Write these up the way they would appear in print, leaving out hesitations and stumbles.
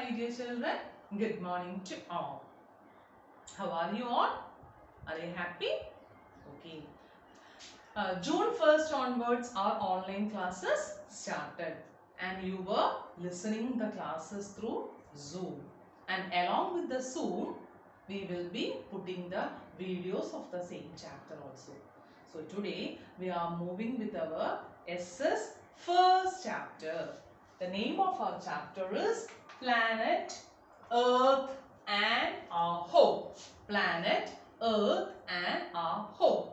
my dear children. Good morning to all. How are you all? Are you happy? Okay. June 1st onwards our online classes started and you were listening the classes through Zoom. And along with the Zoom, we will be putting the videos of the same chapter also. So today we are moving with our SS first chapter. The name of our chapter is Planet, Earth and Our Home. Planet, Earth and Our Home.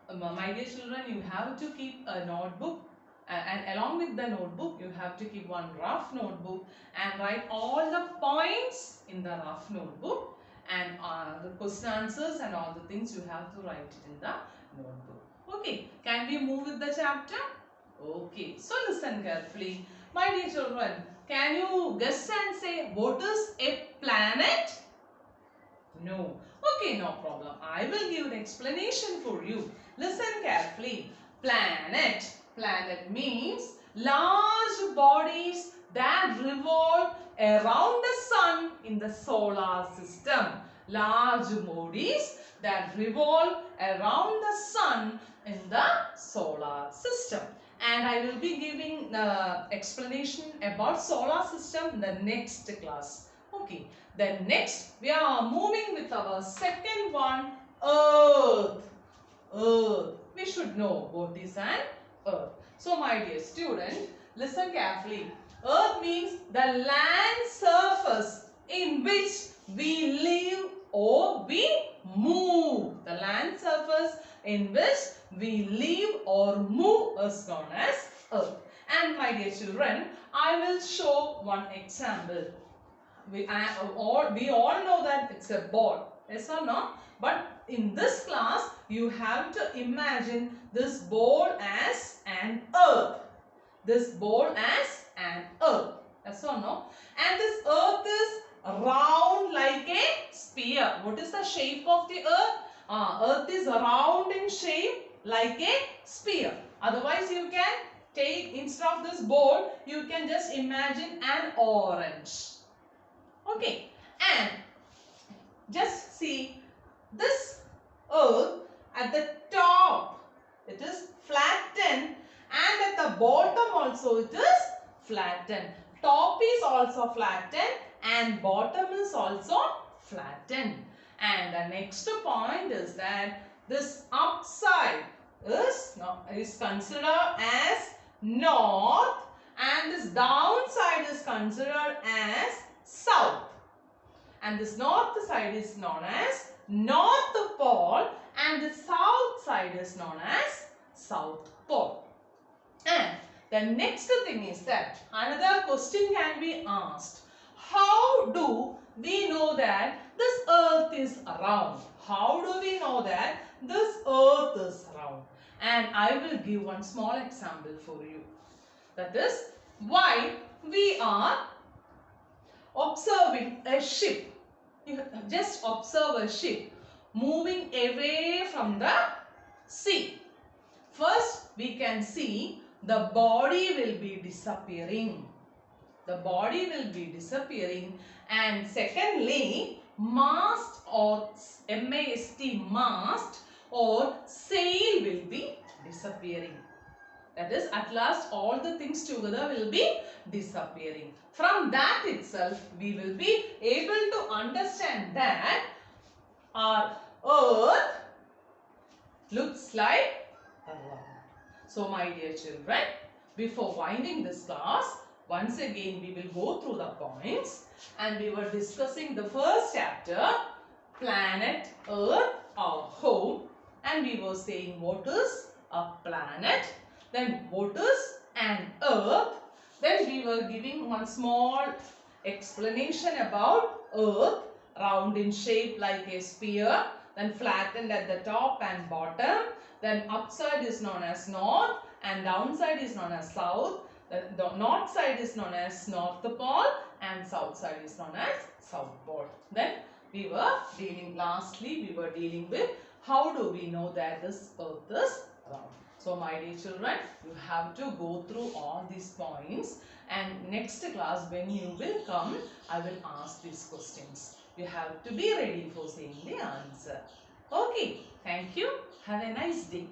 My dear children, you have to keep a notebook and along with the notebook you have to keep one rough notebook and write all the points in the rough notebook and the question answers and all the things you have to write it in the notebook. Okay, can we move with the chapter? Okay, so listen carefully. My dear children, can you guess and say what is a planet? No. Okay, no problem. I will give an explanation for you. Listen carefully. Planet. Planet means large bodies that revolve around the sun in the solar system. Large bodies that revolve around the sun in the solar system. And I will be giving the explanation about solar system in the next class. Okay. Then next we are moving with our second one, Earth. Earth. We should know what is an Earth. So my dear student, listen carefully. Earth means the land surface in which we live or we move. The land surface in which we live or move is known as Earth. And my dear children, I will show one example. We all know that it's a ball, yes or no? But in this class, you have to imagine this ball as an earth. This ball as an earth, yes or no? And this earth is round like a sphere. What is the shape of the earth? Earth is round in shape like a sphere. Otherwise, you can take, instead of this ball, you can just imagine an orange. Okay, and just see this earth at the top, it is flattened, and at the bottom also it is flattened. Top is also flattened and bottom is also flattened. And the next point is that this upside is considered as north and this downside is considered as south, and this north side is known as North Pole and the south side is known as South Pole. And the next thing is that another question can be asked. How do we know that this earth is round? How do we know that this earth is round? And I will give one small example for you. That is why we are observing a ship. You just observe a ship moving away from the sea. First, we can see the body will be disappearing. The body will be disappearing. And secondly, mast or M-A-S-T, mast or sail will be disappearing. That is, at last all the things together will be disappearing. From that itself, we will be able to understand that our earth looks like a round. So my dear children, before winding this class, once again we will go through the points and we were discussing the first chapter, Planet, Earth, Our Home, and we were saying what is a planet, then what is an earth. Then we were giving one small explanation about earth, round in shape like a sphere, then flattened at the top and bottom, then upside is known as north and downside is known as south. The north side is known as North Pole and south side is known as South Pole. Then we were dealing with how do we know that this earth is round. So my dear children, you have to go through all these points, and next class when you will come, I will ask these questions. You have to be ready for saying the answer. Okay, thank you. Have a nice day.